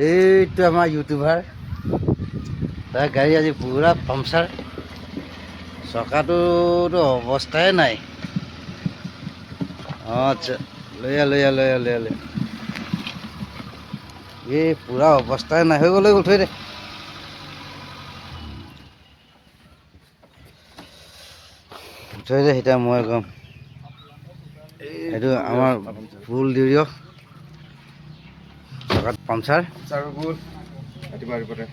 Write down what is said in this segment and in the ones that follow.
এইটো আমাৰ ইউটিউবাৰ তাৰ গাড়ী আজি পুৰা পামচাৰ চকাটোতো অৱস্থাই নাই আচ্ছা লৈ এই পুৰা অৱস্থাই নাই হৈ গ'ল থৈ দে এতিয়া মই কম এইটো আমাৰ ফুল দিৰিয় চকাত পামচাৰ ৰাতিপুৱা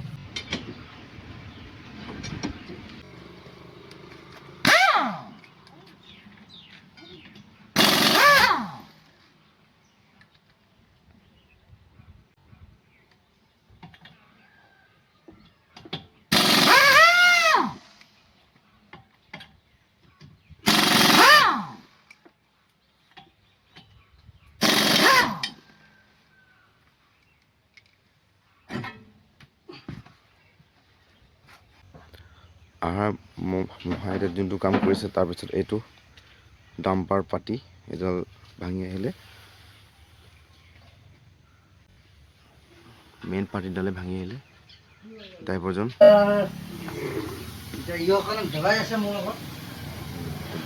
মহাইতে যোনটো কাম কৰিছে তাৰপিছত এইটো ডাম্পাৰ পাতি এডাল ভাঙি আহিলে মেইন পাতিডালে ভাঙি আহিলে ড্ৰাইভাৰজন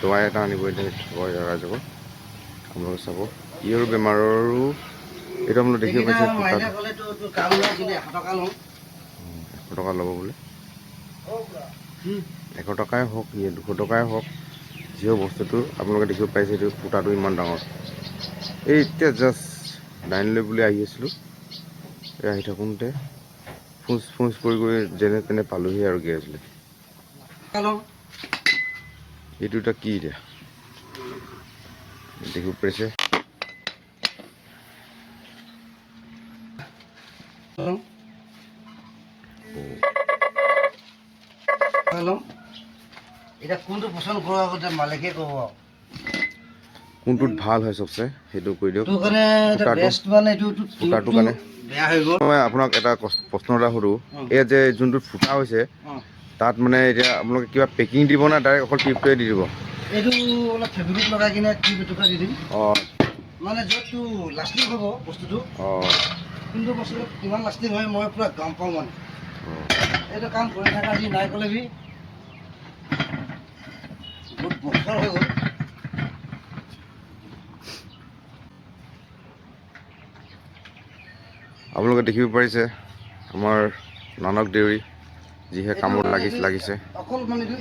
দৱাই এটা আনিব এতিয়া ৰাইজক আপোনালোকে চাব ইয়ৰ বেমাৰৰো এইটো আপোনালোকে দেখিব পাইছে 100 টকা ল'ব বোলে 100 টকাই হওক 200 টকাই হওক যিও বস্তুটো আপোনালোকে দেখিব পাইছে এইটো ফুটাটো ইমান ডাঙৰ এই এতিয়া জাষ্ট ডাইনলৈ বুলি আহি আছিলোঁ আহি থাকোঁতে ফুচ কৰি যেনে তেনে পালোহি আৰু গেৰেজলৈ এইটো এটা কি এতিয়া দেখিব পাইছে এটা কোনটো পছন্দ কৰাৰ আগতে মালিকে ক'ব কোনটোত ভাল হয় চবচে সেইটো কৈ দিয়ক ফুটাটোৰ কাৰণে মই আপোনাক এটা প্ৰশ্ন এটা সুধোঁ এই যে যোনটোত ফুটা হৈছে তাত মানে এতিয়া আপোনালোকে কিবা পেকিং দিব নে ডাইৰেক্ট অকল টিপটোৱে দি দিব এইটো অলপ ফেব্ৰিক লগাই কিনে টিপ এটুকা দি দিম মানে য'তটো লাষ্টিং হ'ব বস্তুটো কিন্তু বস্তুটো কিমান লাষ্টিং হয় মই পূৰা গম পাওঁ মানে এইটো কাম কৰি থকা যি নাই ক'লে বি বহুত বছৰ হৈ গ'ল আপোনালোকে দেখিব পাৰিছে আমাৰ নানক দেউৰী যিহে কামত লাগিছে অকল মানে এইটো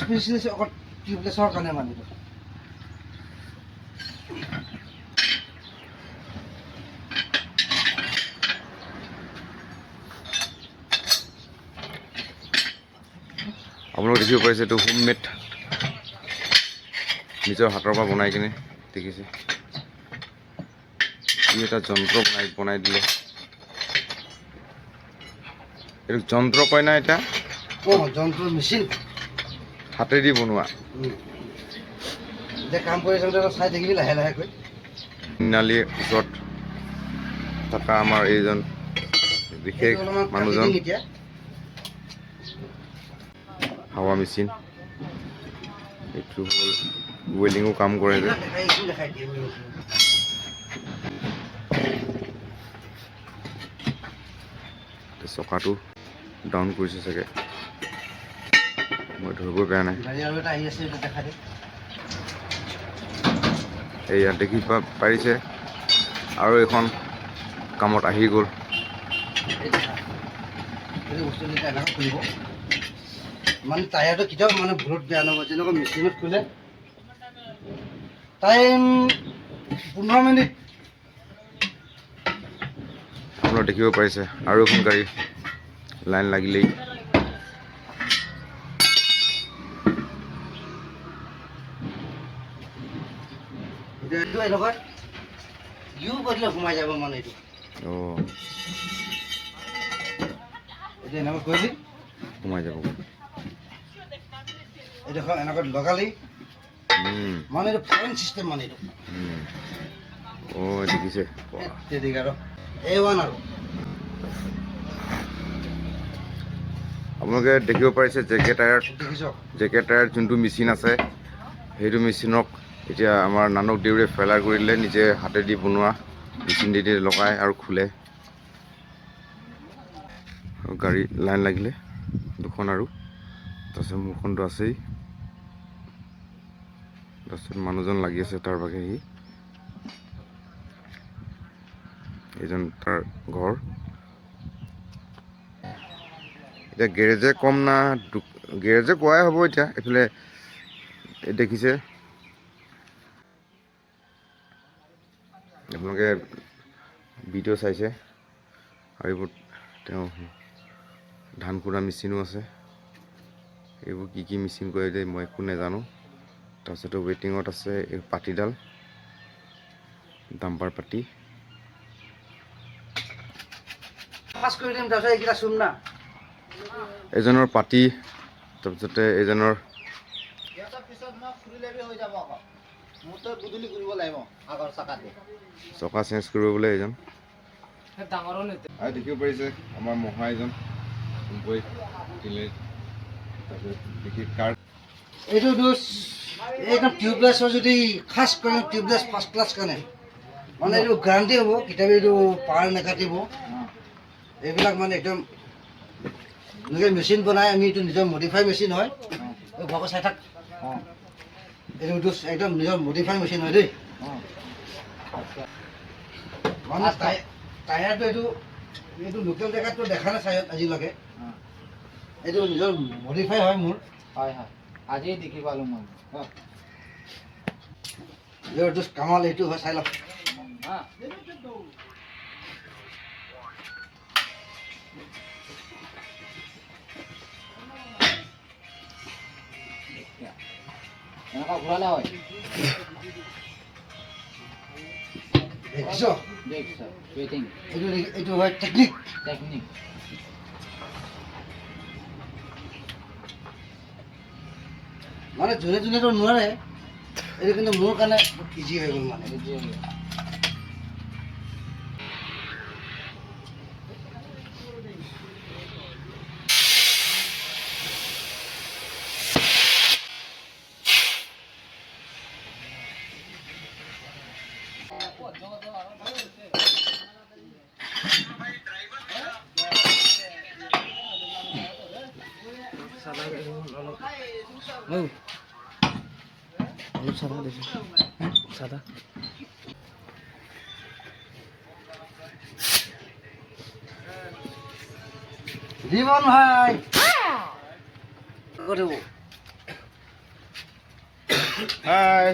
স্পেচিয়েলিষ্ট অকল টিউবলেছৰ কাৰণে মানে আপোনালোকে দেখিব পাৰিছে এইটো হোমমেড নিজৰ হাতৰ পৰা বনাই কিনে দেখিছে ই এটা যন্ত্ৰ বনাই দিলে এইটো যন্ত্ৰ কয় না এটা যন্ত্ৰ মেচিন হাতেদি বনোৱা এতিয়া কাম কৰি আচলতে চাই থাকিবি লাহে লাহেকৈ তিনিআলিৰ ওচৰত থকা আমাৰ এইজন বিশেষ মানুহজন হাৱা মেচিন এইটো হ'ল ৱেল্ডিঙো কাম কৰে যে চকাটো ডাউন কৰিছে চাগে মই ধৰিব পৰা নাই এয়া দেখি পাৰিছে আৰু এখন কামত আহি গ'ল মানে টায়াৰটো কেতিয়াও মানে ভুলত বেয়া নহয় যেনেকুৱা মেচিনত খোলে টাইম 15 মিনিট আপোনালোকে দেখিব পাৰিছে আৰু এখন গাড়ী লাইন লাগিলেই এনেকুৱা ইউ কৰিলে সোমাই যাব মানে এইটো এনেকুৱা কৰিলি সোমাই যাব এইটো এনেকুৱা লগালি মানে এইটো ফৰেন চিষ্টেম মানে এইটো দেখিছে আৰু A1 আৰু আপোনালোকে দেখিব পাৰিছে জেকে টায়াৰ যোনটো মেচিন আছে সেইটো মেচিনক এতিয়া আমাৰ নানক দেউৰে ফেলাৰ কৰিলে, নিজে হাতেদি বনোৱা মেচিন দি লগাই আৰু খোলে। আৰু গাড়ী লাইন লাগিলে দুখন, আৰু তাৰপিছত মোৰখনটো আছেই। তাৰপিছত মানুহজন লাগি আছে তাৰ বাগে, সি এইজন তাৰ ঘৰ। এতিয়া গেৰেজে কম না, গেৰেজে কোৱাই হ'ব। এতিয়া এইফালে দেখিছে আপোনালোকে, ভিডিঅ' চাইছে, আৰু এইবোৰ তেওঁ ধান কুটা মেচিনো আছে। এইবোৰ কি কি মেচিন কৰে যে মই একো নাজানো। তাৰপিছতে ৱেটিঙত আছে এই পাতিডাল, ডাম্পাৰ পাতি। এজনৰ পাতি, তাৰপিছতে এজনৰ চকা চেঞ্জ কৰিব বোলে এইজন। আৰু দেখিব পাৰিছে আমাৰ মহা এজন এইটো একদম টিউবলেছৰ যদি খাছ কৰে, টিউবলেছ ফাৰ্ষ্ট ক্লাছ কাৰণে মানে এইটো গেৰাণ্টি হ'ব, কেতিয়াবা এইটো পাৰ নাকাটিব। এইবিলাক মানে একদম নিজে মেচিন বনাই, আমি এইটো নিজৰ মডিফাই মেচিন হয়। ঘৰক চাই থাক, এইটো একদম নিজৰ মডিফাই মেচিন হয় দেই। মানে টায়াৰটো এইটো লোকেল জেগাতটো দেখা নাই চাই আজিলৈকে। এইটো নিজৰ মডিফাই হয় মোৰ। হয় হয়, আজি দেখি পালোঁ মই। এইটো কামাল, এইটো হয়, চাই লওক। এনেকুৱা ঘূৰালে হয়। দেখিছ? দেখিছ, ৱেটিং এইটো হয় টেকনিক। টেকনিক। মানে যোনে যোনেতো নোৱাৰে, এইটো কিন্তু মোৰ কাৰণে ইজি হৈ গ'ল মানে। অলপ চাদা দিছো, চাদা জীবন ভাই কৰিব। হাই,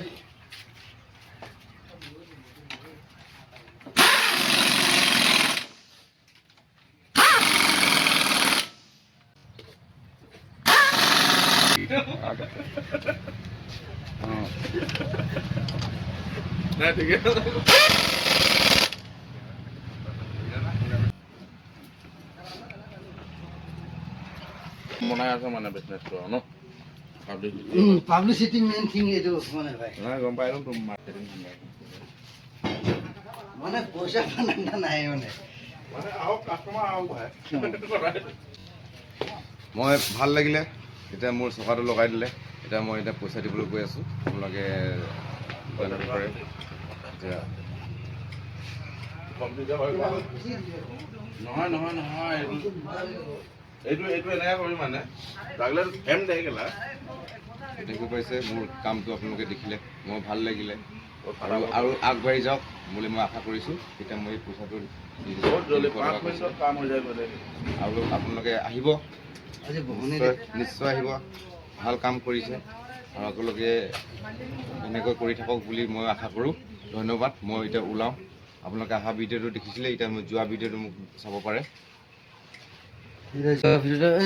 বনাই আছে মানে বিজনেছটো ন, পাব্লিচিটি মেইন থিং এইটো মানে ভাই। গম পাই লওঁ তোৰ মাৰ্কেটিং মানে পইচা নাই মানে। আহক কাষ্টমাৰ আহক ভাই। মই ভাল লাগিলে, এতিয়া মোৰ চকাটো লগাই দিলে। এতিয়া মই পইচা দিবলৈ গৈ আছোঁ, আপোনালোকে পাৰে এতিয়া। নহয় নহয় নহয়, এইটো এনেকৈ কৰিম মানে লাগিলে ফেম দে গেলা। দেখিব পাৰিছে মোৰ কামটো আপোনালোকে দেখিলে, মোৰ ভাল লাগিলে। আৰু আগবাঢ়ি যাওক বুলি মই আশা কৰিছোঁ। এতিয়া মই পইচাটো বহুত জলদি 5 মিনিটত কাম হৈ যায় বোলে। আৰু আপোনালোকে আহিব, নিশ্চয় আহিব। ভাল কাম কৰিছে আৰু আপোনালোকে এনেকৈ কৰি থাকক বুলি মই আশা কৰোঁ। ধন্যবাদ। মই এতিয়া ওলাওঁ। আপোনালোকে অহা ভিডিঅ'টো দেখিছিলে, এতিয়া মই যোৱা ভিডিঅ'টো মোক চাব পাৰে।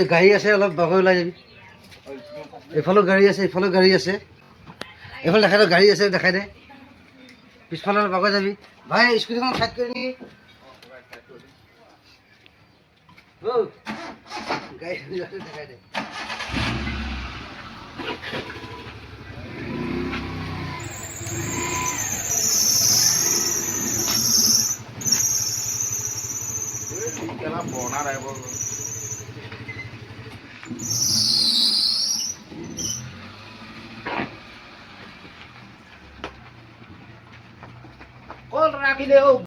এই গাড়ী আছে, অলপ বাগৰ ওলাই যাবি। এইফালেও গাড়ী আছে, এইফালেও গাড়ী আছে। এইফালে দেখাই দে, গাড়ী আছে দেখাই দে। পিছফালে অলপ বাগৰ যাবি ভাই, স্কুটিখন চাইড কৰি নেকি? গাড়ী দেখাই দে। পুৰণা টাইপৰ নাৰাখিলে